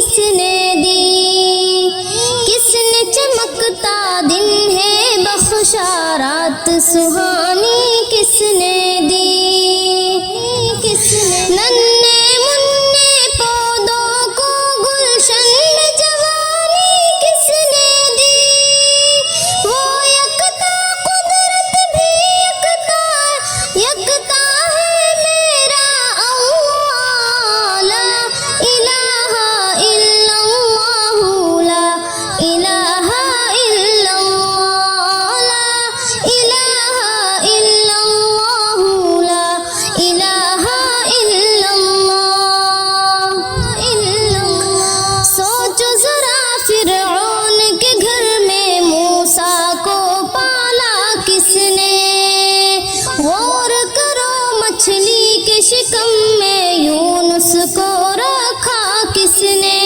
کس نے دی، کس نے چمکتا دن ہے بخشا رات سہانی کس نے دی، کس نے ننھے منھے پودوں کو گلشن میں جوانی کس نے دی، وہ یکتا قدرت بھی یکتا یکتا ہے میرا اللہ، لا الہ الا اللہ، لا الہ الا اللہ، لا الہ الا اللہ، لا الہ الا اللہ۔ سوچو ذرا فرعون کے گھر میں موسیٰ کو پالا کس نے، غور کرو مچھلی کے شکم میں یونس کو رکھا کس نے،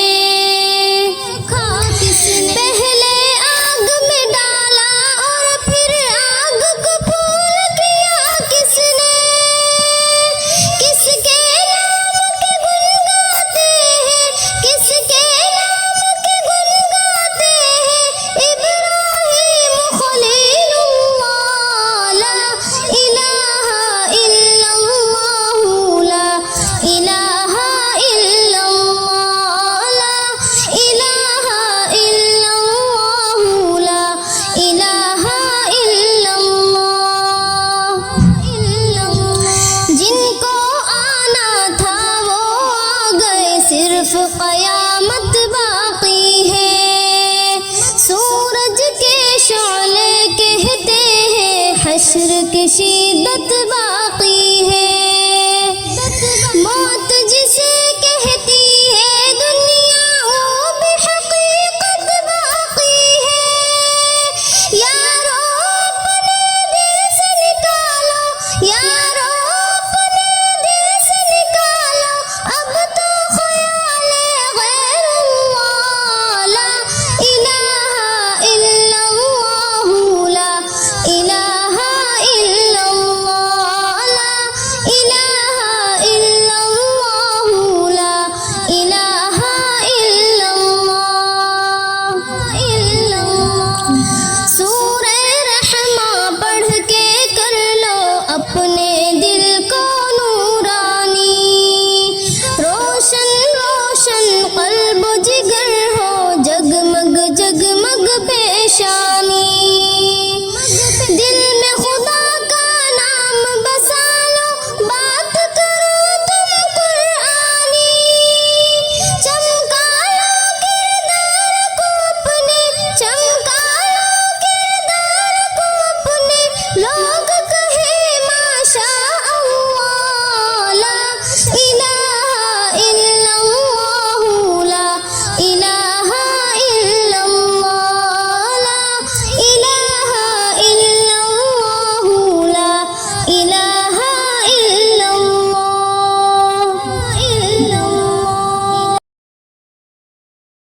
پہلے آگ میں ڈالا اور پھر آگ کو پھول کیا کس نے، کس کے نام کے گن گاتے ہیں، کس کے نام کے گن گاتے ہیں ابراہیم خلیل اللہ، لا الہ الا اللہ، لا الہ الا اللہ، لا الہ الا اللہ، لا الہ الا اللہ۔ جن کو آنا تھا وہ آ گئے، صرف قیامت باقی ہے، سورج کے شعلے کہتے ہیں حشر کی شدت باقی ہے۔